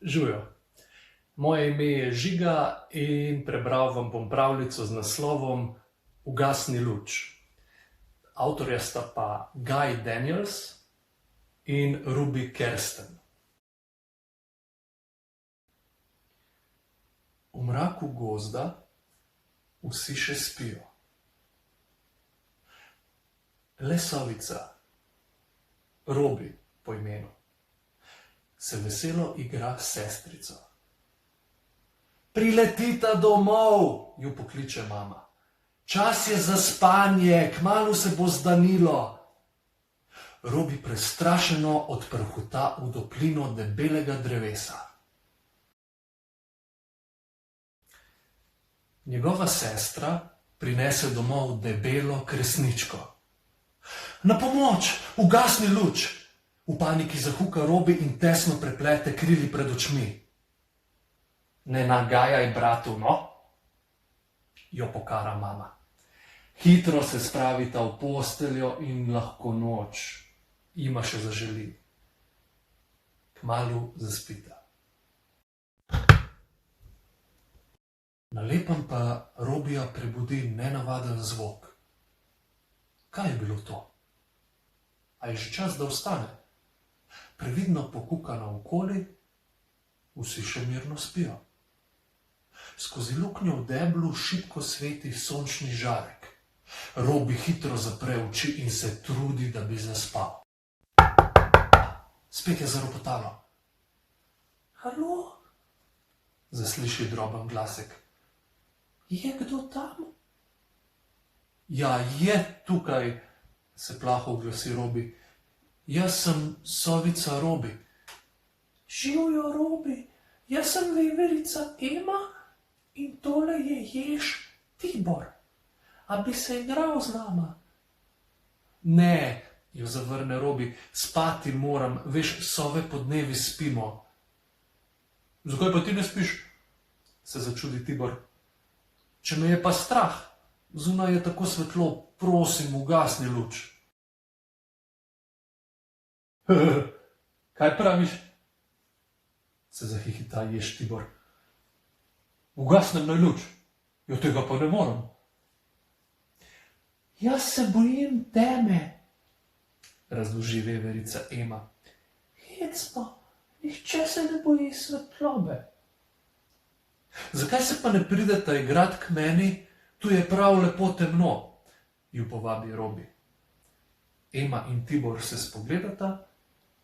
Živijo. Moje ime je Žiga in prebral vam bom pravljico z naslovom Ugasni luč. Avtorja sta pa Guy Daniels in Ruby Kersten. V mraku gozda vsi še spijo. Le sovica, Robi po imenu, se veselo igra s sestrico. Priletita domov, ju pokliče mama. Čas je za spanje, kmalu se bo zdanilo. Robi prestrašeno odprhuta v toplino debelega drevesa. Njegova sestra prinese domov debelo kresničko. Na pomoč, ugasni luč! V paniki zahuka Robi in tesno preplete krili pred očmi. Ne nagajaj, bratu, no? Jo pokara mama. Hitro se spravita v posteljo in lahko noč jima še zaželi. Kmalu zaspita. Na lepem pa Robija prebudi nenavaden zvok. Kaj je bilo to? A je že čas, da vstane? Previdno pokuka naokoli, vsi še mirno spijo. Skozi luknjo v deblu šibko sveti sončni žarek. Robi hitro zapre oči in se trudi, da bi zaspal. Spet je zaropotalo. Halo? Zasliši droben glasek. Je kdo tam? Ja, je tukaj, se plaho oglasi Robi. Jaz sem sovica Robi. Živjo, Robi, jaz sem veverica Ema in tole je jež Tibor. A bi se igral z nama? Ne, jo zavrne Robi, spati moram, veš, sove podnevi spimo. Zakaj pa ti ne spiš? Se začudi Tibor. Če me je pa strah, zunaj je tako svetlo, prosim, ugasni luč. Kaj praviš? Se zahihita jež Tibor. Ugasnem naj luč, jo tega pa ne morem. Jaz se bojim teme, razloži veverica Ema. Hecno, nihče se ne boji svetlobe. Zakaj se pa ne prideta igrat k meni, tu je prav lepo temno, ju povabi Robi. Ema in Tibor se spogledata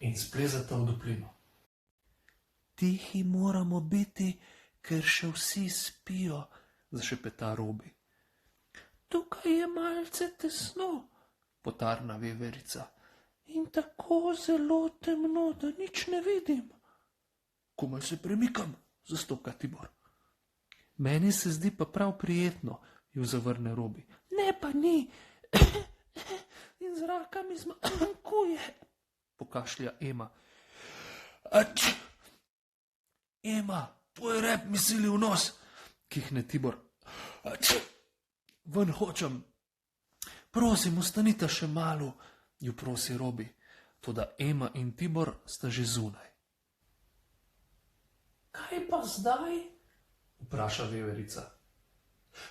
in splezata v toplino. Tihi moramo biti, ker še vsi spijo, zašepeta Robi. Tukaj je malce tesno, potarna veverica. In tako zelo temno, da nič ne vidim. Komaj se premikam, zastoka Tibor. Meni se zdi pa prav prijetno, ju zavrne Robi. Ne pa ni. In zraka mi zmanjkuje, pokašlja Ema. Ač! Ema, tvoj rep mi sili v nos, kihne Tibor. Ač! Ven hočem. Prosim, ostanite še malo, ju prosi Robi. Toda Ema in Tibor sta že zunaj. Kaj pa zdaj? Vpraša veverica.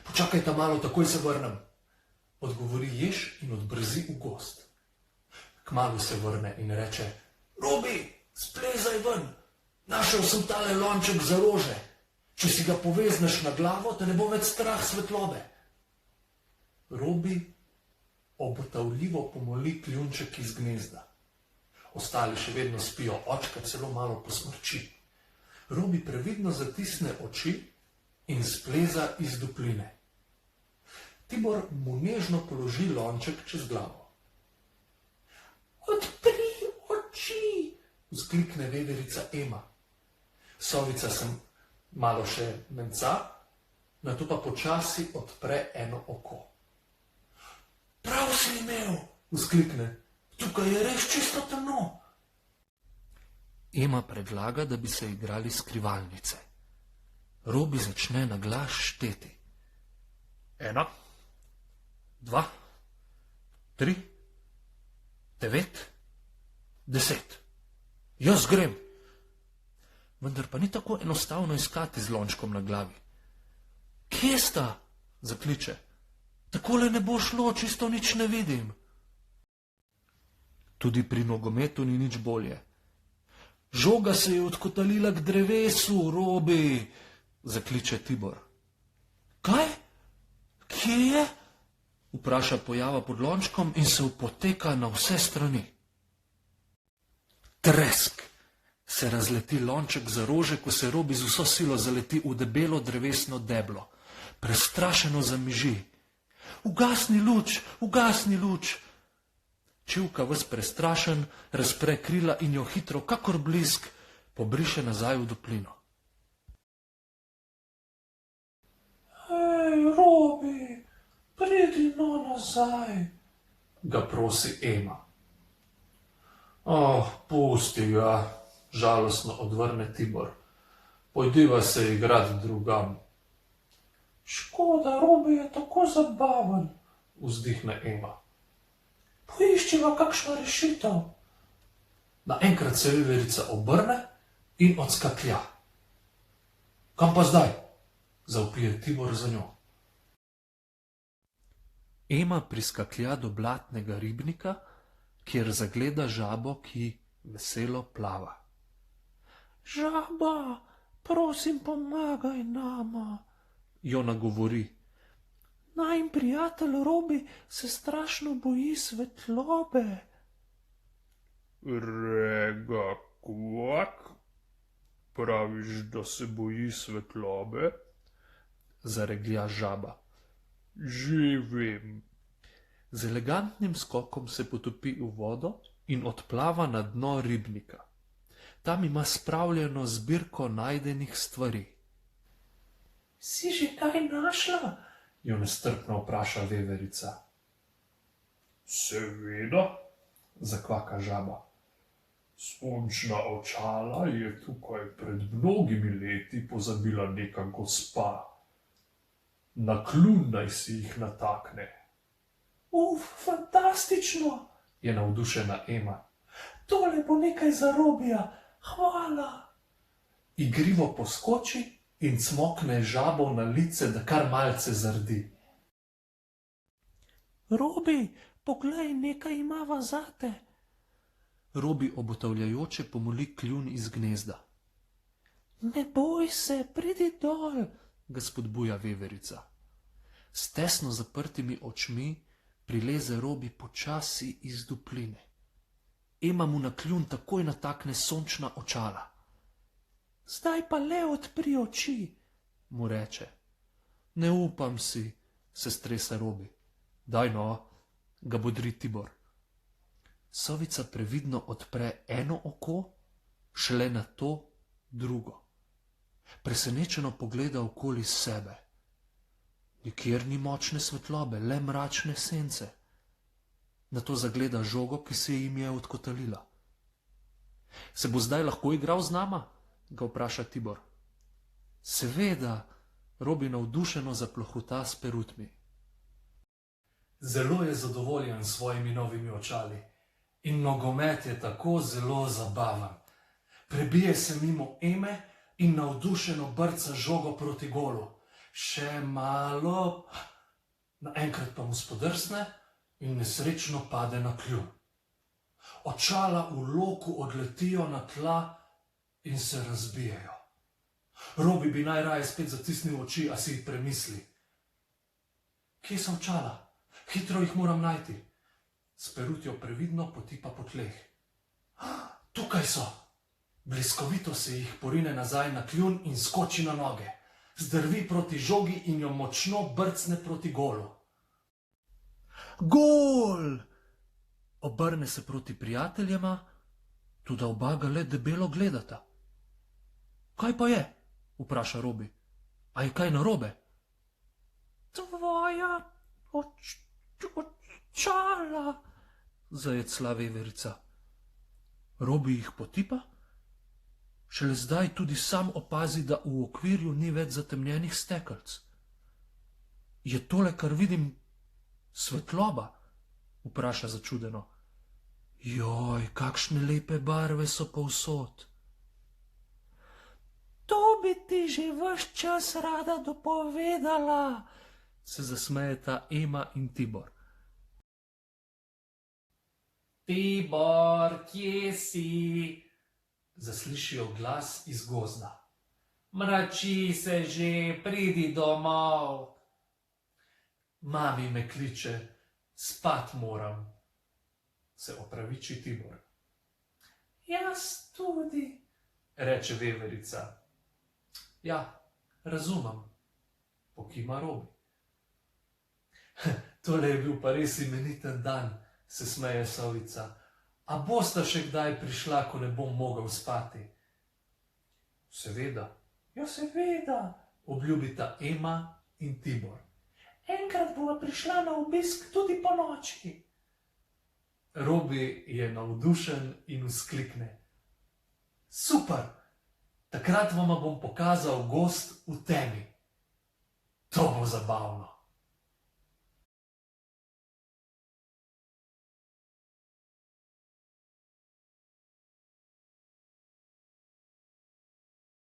Počakajta malo, takoj se vrnem, odgovori jež in odbrzi v gozd. Kmalu se vrne in reče: Robi, splezaj ven, našel sem tale lonček za rože. Če si ga povezneš na glavo, te ne bo več strah svetlobe. Robi obotavljivo pomoli kljunček iz gnezda. Ostali še vedno spijo, očka celo malo posmrči. Robi previdno zatisne oči in spleza iz topline. Tibor mu nežno položi lonček čez glavo. Odpri oči, vzklikne veverica Ema. Sovica se malo še menca, nato pa počasi odpre eno oko. Prav si imel, vzklikne, tukaj je res čisto temno. Ema predlaga, da bi se igrali skrivalnice. Robi začne na glas šteti. 1, 2, 3, 9, 10. Jaz grem. vendar pa ni tako enostavno iskati z lončkom na glavi. Kje sta? Zakliče. Takole ne bo šlo, čisto nič ne vidim. Tudi pri nogometu ni nič bolje. Žoga se je odkotalila k drevesu, Robi, zakliče Tibor. Kaj? Kje je? Vpraša pojava pod lončkom in se upoteka na vse strani. Tresk! Se razleti lonček za rože, ko se Robi z vso silo zaleti v debelo drevesno deblo. Prestrašeno zamiži. Ugasni luč, ugasni luč! Čivka ves prestrašen, razpre krila in jo hitro, kakor blisk, pobriše nazaj v duplino. Hej, Robi, pridi no nazaj, ga prosi Ema. Pusti ga, žalostno odvrne Tibor. Pojdiva se igrat drugam. Škoda, Robi je tako zabaven, vzdihne Ema. Poiščiva kakšno rešitev. Naenkrat se veverica obrne in odskaklja. Kam pa zdaj? Zavpije Tibor za njo. Ema priskaklja do blatnega ribnika, kjer zagleda žabo, ki veselo plava. Žaba, prosim, pomagaj nama, jo nagovori. Najin prijatelj Robi se strašno boji svetlobe. Rega kvak, praviš, da se boji svetlobe? Zareglja žaba. Živim. Z elegantnim skokom se potopi v vodo in odplava na dno ribnika. Tam ima spravljeno zbirko najdenih stvari. Si že kaj našla? Jo nestrpno vpraša veverica. Seveda, zakvaka žaba. Sončna očala je tukaj pred mnogimi leti pozabila neka gospa. Na kljun naj si jih natakne. Fantastično, je navdušena Ema. Tole bo nekaj za Robija, hvala. Igrivo poskoči in cmokne žabo na lice, da kar malce zardi. Robi, poglej, nekaj imava zate. Robi obotavljajoče pomoli kljun iz gnezda. Ne boj se, pridi dol, ga spodbuja veverica. S tesno zaprtimi očmi prileze Robi počasi iz dupline. Ema mu na kljun takoj natakne sončna očala. Zdaj pa le odpri oči, mu reče. Ne upam si, se stresa Robi. Daj no, ga bodri Tibor. Sovica previdno odpre eno oko, šele nato drugo. Presenečeno pogleda okoli sebe. Nikjer ni močne svetlobe, le mračne sence. Nato zagleda žogo, ki se jim je odkotalila. Se bo zdaj lahko igral z nama? Ga vpraša Tibor. Seveda, Robi navdušeno zaplohuta s perutmi. Zelo je zadovoljen s svojimi novimi očali. In nogomet je tako zelo zabaven. Prebije se mimo Eme in navdušeno brca žogo proti golu. Še malo, naenkrat pa mu spodrsne in nesrečno pade na kljun. Očala v loku odletijo na tla in se razbijejo. Robi bi najraje spet zatisnil oči, a si jih premisli. Kje so očala? Hitro jih moram najti. S perutjo previdno potipa po tleh. Tukaj so! Bliskovito se jih porine nazaj na kljun in skoči na noge. Zdrvi proti žogi in jo močno brcne proti golu. Gol! Obrne se proti prijateljema, toda oba ga le debelo gledata. Kaj pa je? Vpraša Robi. A je kaj narobe? Tvoja očala, zajecla veverica. Robi jih potipa. Šele zdaj tudi sam opazi, da v okvirju ni več zatemnjenih stekelc. Je tole, kar vidim, svetloba? Vpraša začudeno. Joj, kakšne lepe barve so povsod. bi ti že ves čas rada dopovedala, se zasmejeta Ema in Tibor. Tibor, kje si? Zaslišijo glas iz gozda. Mrači se že, pridi domov. Mami me kliče, spat moram, se opraviči Tibor. Jaz tudi, reče veverica. Ja, razumem, pokima Robi. Tole je bil pa res imeniten dan, se smeje Sovica. A bosta še kdaj prišla, ko ne bom mogel spati? Seveda, ja seveda, obljubita Ema in Tibor. Enkrat bova prišla na obisk tudi po noči. Robi je navdušen in vzklikne. Super, takrat vama bom pokazal gozd v temi. To bo zabavno.